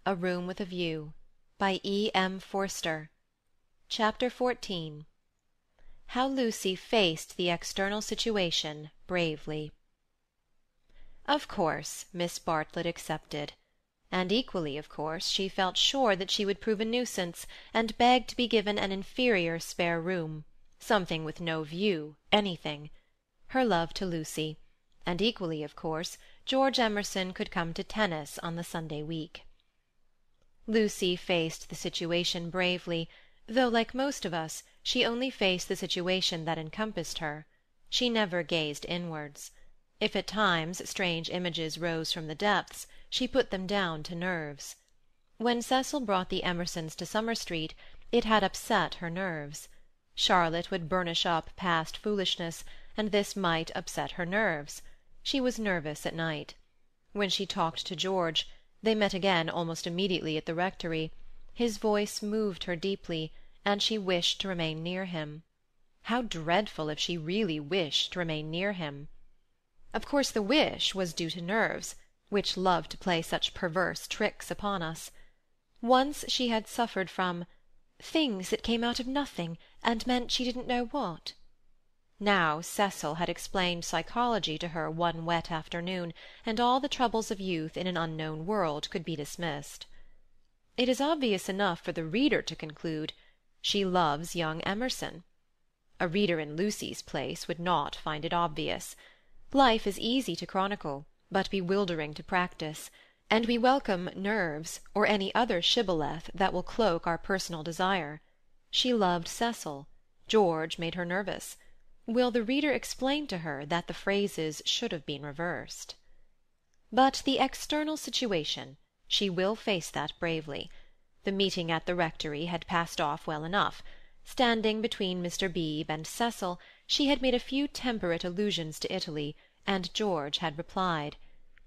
A Room with a View by E. M. Forster. Chapter 14. How Lucy Faced the External Situation Bravely. Of course Miss Bartlett accepted, and equally of course she felt sure that she would prove a nuisance, and begged to be given an inferior spare room, something with no view, anything. Her love to Lucy, and equally of course George Emerson could come to tennis on the Sunday week. Lucy faced the situation bravely, though, like most of us, she only faced the situation that encompassed her. She never gazed inwards. If at times strange images rose from the depths, she put them down to nerves. When Cecil brought the Emersons to Summer Street, it had upset her nerves. Charlotte would burnish up past foolishness, and this might upset her nerves. She was nervous at night. When she talked to George, they met again almost immediately at the rectory, his voice moved her deeply, and she wished to remain near him. How dreadful if she really wished to remain near him! Of course the wish was due to nerves, which love to play such perverse tricks upon us. Once she had suffered from things that came out of nothing and meant she didn't know what. Now Cecil had explained psychology to her one wet afternoon, and all the troubles of youth in an unknown world could be dismissed. It is obvious enough for the reader to conclude, she loves young Emerson. A reader in Lucy's place would not find it obvious. Life is easy to chronicle, but bewildering to practice, and we welcome nerves or any other shibboleth that will cloak our personal desire. She loved Cecil. George made her nervous. Will the reader explain to her that the phrases should have been reversed? But the external situation, she will face that bravely. The meeting at the rectory had passed off well enough. Standing between Mr. Beebe and Cecil, she had made a few temperate allusions to Italy, and George had replied.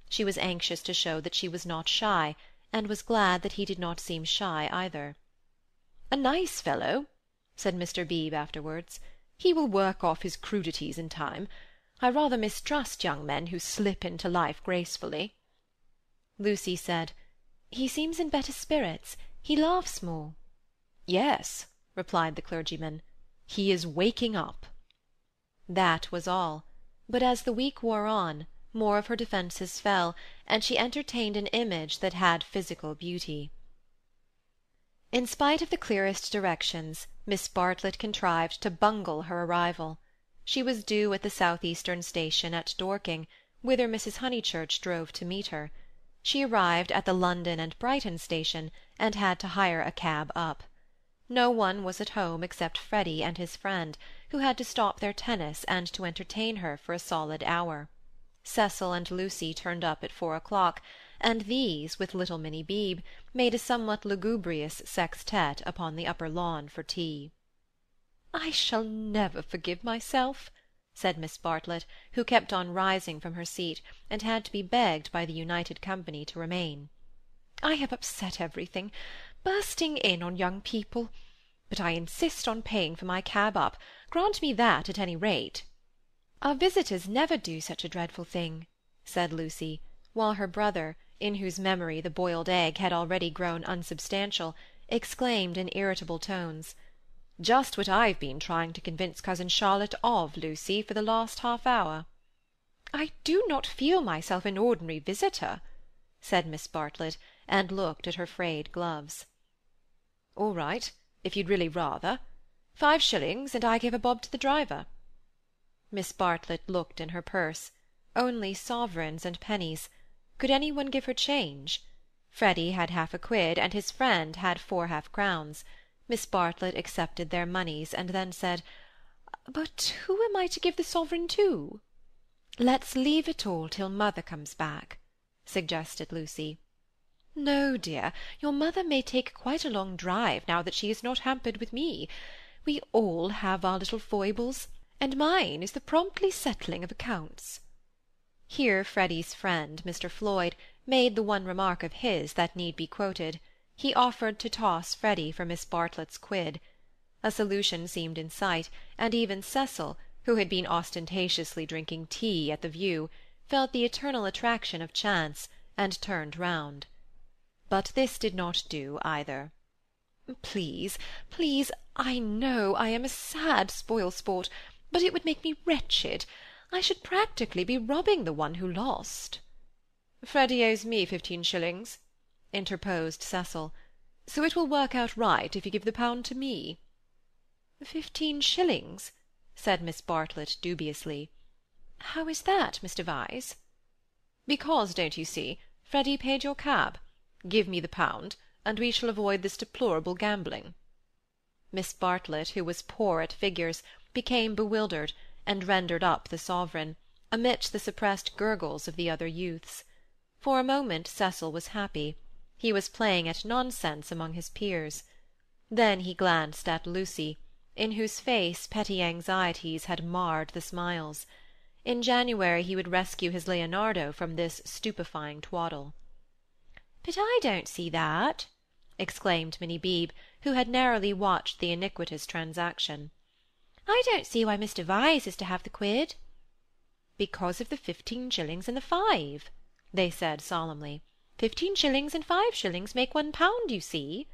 She was anxious to show that she was not shy, and was glad that he did not seem shy either. "A nice fellow," said Mr. Beebe afterwards. "He will work off his crudities in time. I rather mistrust young men who slip into life gracefully." Lucy said, "He seems in better spirits. He laughs more." "Yes," replied the clergyman, "he is waking up." That was all, but as the week wore on, more of her defences fell, and she entertained an image that had physical beauty. In spite of the clearest directions, Miss Bartlett contrived to bungle her arrival. She was due at the south-eastern station at Dorking, whither Mrs. Honeychurch drove to meet her. She arrived at the London and Brighton station, and had to hire a cab up. No one was at home except Freddy and his friend, who had to stop their tennis and to entertain her for a solid hour. Cecil and Lucy turned up at 4 o'clock, and these, with little Minnie Beebe, made a somewhat lugubrious sextet upon the upper lawn for tea. "I shall never forgive myself," said Miss Bartlett, who kept on rising from her seat, and had to be begged by the united company to remain. "I have upset everything, bursting in on young people. But I insist on paying for my cab up. Grant me that at any rate." "Our visitors never do such a dreadful thing," said Lucy, while her brother, in whose memory the boiled egg had already grown unsubstantial, exclaimed in irritable tones, "Just what I've been trying to convince cousin Charlotte of, Lucy, for the last half-hour." "I do not feel myself an ordinary visitor," said Miss Bartlett, and looked at her frayed gloves. "All right, if you'd really rather. 5 shillings, and I give a bob to the driver." Miss Bartlett looked in her purse. Only sovereigns and pennies. Could any one give her change? Freddy had half a quid, and his friend had 4 half-crowns. Miss Bartlett accepted their moneys, and then said, "But who am I to give the sovereign to?" "Let's leave it all till mother comes back," suggested Lucy. "No, dear, your mother may take quite a long drive now that she is not hampered with me. We all have our little foibles, and mine is the promptly settling of accounts." Here Freddy's friend, Mr. Floyd, made the one remark of his that need be quoted. He offered to toss Freddy for Miss Bartlett's quid. A solution seemed in sight, and even Cecil, who had been ostentatiously drinking tea at the View, felt the eternal attraction of chance, and turned round. But this did not do either. "Please, please, I know I am a sad spoil-sport, but it would make me wretched. I should practically be robbing the one who lost." "Freddy owes me 15 shillings," interposed Cecil, "so it will work out right if you give the pound to me." 15 shillings? said Miss Bartlett dubiously. "How is that, Mr. Vyse?" "Because, don't you see, Freddy paid your cab. Give me the pound, and we shall avoid this deplorable gambling." Miss Bartlett, who was poor at figures, became bewildered, and rendered up the sovereign, amidst the suppressed gurgles of the other youths. For a moment Cecil was happy. He was playing at nonsense among his peers. Then he glanced at Lucy, in whose face petty anxieties had marred the smiles. In January he would rescue his Leonardo from this stupefying twaddle. "But I don't see that," exclaimed Minnie Beebe, who had narrowly watched the iniquitous transaction. "I don't see why Mr. Vyse is to have the quid." "Because of the 15 shillings and the 5, they said solemnly. 15 shillings and 5 shillings make £1, you see."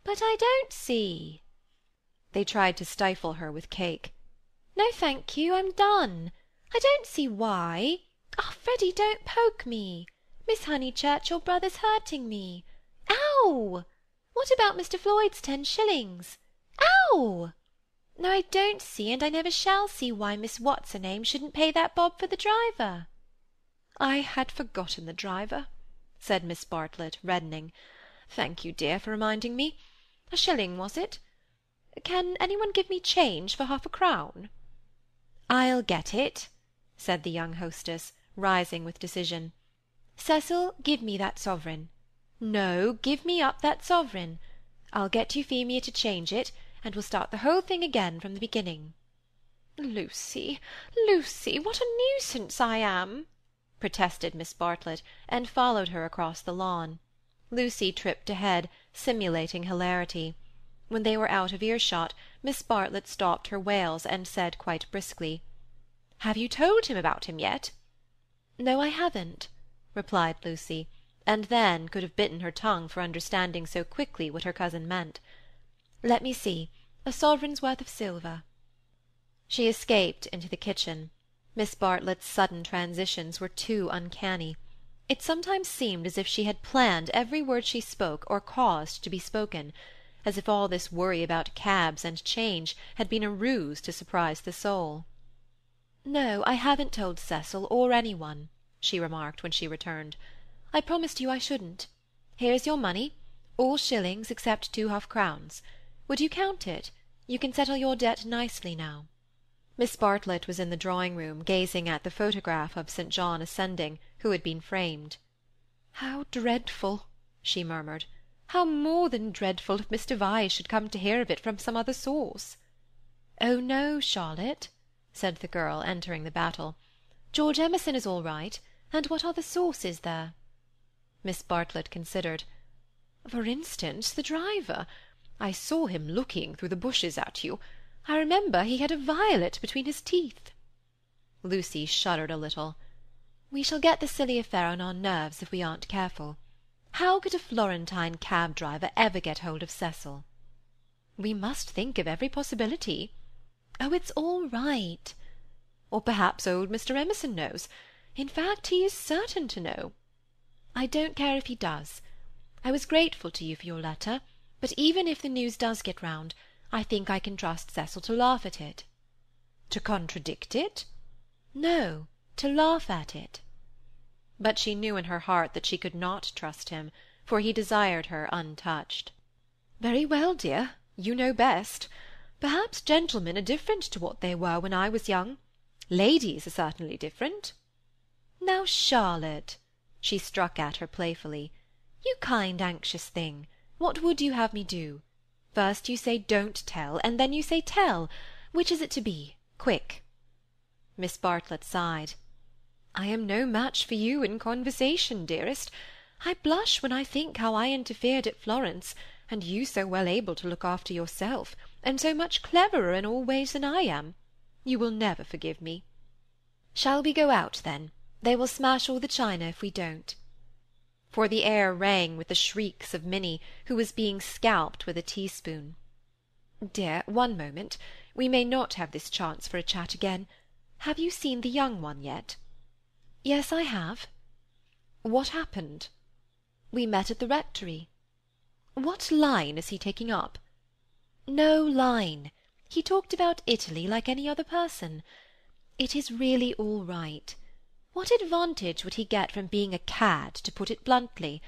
"But I don't see." They tried to stifle her with cake. "No, thank you, I'm done. I don't see why. Oh, Freddy, don't poke me. Miss Honeychurch, your brother's hurting me. Ow! What about Mr. Floyd's 10 shillings? Ow! No, I don't see, and I never shall see why Miss What's-her-name shouldn't pay that bob for the driver." "I had forgotten the driver," said Miss Bartlett, reddening. "Thank you, dear, for reminding me. 1 shilling, was it? Can anyone give me change for half a crown?" "I'll get it," said the young hostess, rising with decision. "Cecil, give me that sovereign. No, give me up that sovereign. I'll get Euphemia to change it, and we'll start the whole thing again from the beginning." "Lucy, Lucy, what a nuisance I am!" protested Miss Bartlett, and followed her across the lawn. Lucy tripped ahead, simulating hilarity. When they were out of earshot, Miss Bartlett stopped her wails and said quite briskly, "Have you told him about him yet?" "No, I haven't," replied Lucy, and then could have bitten her tongue for understanding so quickly what her cousin meant. "Let me see, a sovereign's worth of silver." She escaped into the kitchen. Miss Bartlett's sudden transitions were too uncanny. It sometimes seemed as if she had planned every word she spoke or caused to be spoken, as if all this worry about cabs and change had been a ruse to surprise the soul. "No, I haven't told Cecil or anyone," she remarked when she returned. "I promised you I shouldn't. Here is your money, all shillings except 2 half-crowns. Would you count it? You can settle your debt nicely now." Miss Bartlett was in the drawing-room, gazing at the photograph of St. John ascending, who had been framed. "How dreadful!" she murmured. "How more than dreadful if Mr. Vyse should come to hear of it from some other source." "Oh, no, Charlotte," said the girl, entering the battle. "George Emerson is all right, and what other source is there?" Miss Bartlett considered. "For instance, the driver. I saw him looking through the bushes at you. I remember he had a violet between his teeth." Lucy shuddered a little. "We shall get the silly affair on our nerves if we aren't careful. How could a Florentine cab-driver ever get hold of Cecil?" "We must think of every possibility." "Oh, it's all right." "Or perhaps old Mr. Emerson knows. In fact, he is certain to know." "I don't care if he does. I was grateful to you for your letter, but even if the news does get round, I think I can trust Cecil to laugh at it." "To contradict it?" "No, to laugh at it." But she knew in her heart that she could not trust him, for he desired her untouched. "Very well, dear, you know best. Perhaps gentlemen are different to what they were when I was young. Ladies are certainly different." "Now, Charlotte," she struck at her playfully, "you kind, anxious thing, what would you have me do? First you say don't tell, and then you say tell. Which is it to be? Quick." Miss Bartlett sighed. "I am no match for you in conversation, dearest. I blush when I think how I interfered at Florence, and you so well able to look after yourself, and so much cleverer in all ways than I am. You will never forgive me." "Shall we go out, then? They will smash all the china if we don't." for the air rang with the shrieks of Minnie, who was being scalped with a teaspoon. "Dear, one moment. We may not have this chance for a chat again. Have you seen the young one yet?" "Yes, I have." "What happened?" "We met at the rectory." "What line is he taking up?" "No line. He talked about Italy like any other person. It is really all right. What advantage would he get from being a cad, to put it bluntly?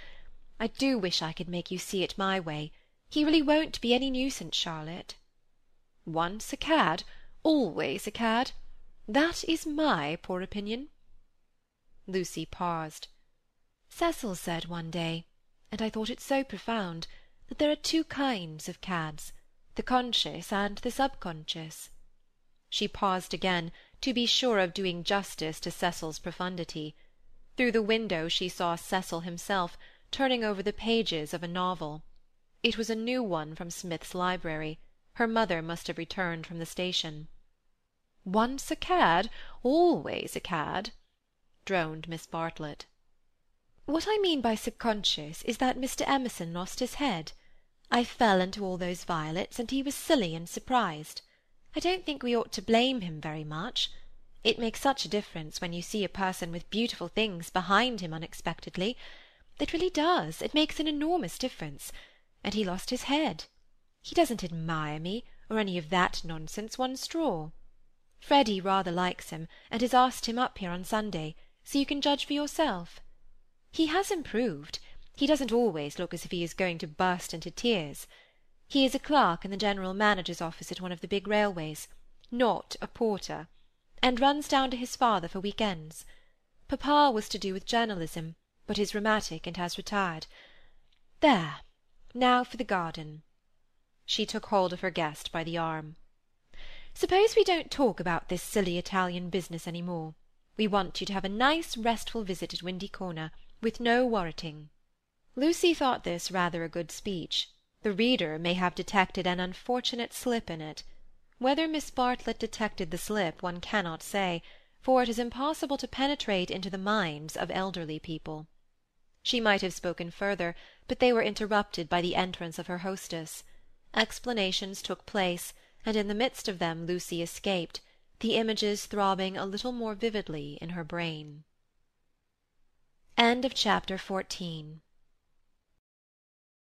I do wish I could make you see it my way. He really won't be any nuisance, Charlotte." "Once a cad, always a cad. That is my poor opinion." Lucy paused. "Cecil said one day, and I thought it so profound, that there are two kinds of cads, the conscious and the subconscious." She paused again, to be sure of doing justice to Cecil's profundity. Through the window she saw Cecil himself, turning over the pages of a novel. It was a new one from Smith's library. Her mother must have returned from the station. "Once a cad, always a cad," droned Miss Bartlett. "What I mean by subconscious is that Mr. Emerson lost his head. I fell into all those violets, and he was silly and surprised. I don't think we ought to blame him very much. It makes such a difference when you see a person with beautiful things behind him unexpectedly. It really does. It makes an enormous difference. And he lost his head. He doesn't admire me, or any of that nonsense, one straw. Freddy rather likes him, and has asked him up here on Sunday, so you can judge for yourself. He has improved. He doesn't always look as if he is going to burst into tears. He is a clerk in the general manager's office at one of the big railways, not a porter, and runs down to his father for week-ends. Papa was to do with journalism, but is rheumatic and has retired. There! Now for the garden." She took hold of her guest by the arm. "Suppose we don't talk about this silly Italian business any more. We want you to have a nice restful visit at Windy Corner, with no worriting." Lucy thought this rather a good speech. The reader may have detected an unfortunate slip in it. Whether Miss Bartlett detected the slip one cannot say, for it is impossible to penetrate into the minds of elderly people. She might have spoken further, but they were interrupted by the entrance of her hostess. Explanations took place, and in the midst of them Lucy escaped, the images throbbing a little more vividly in her brain. Chapter 14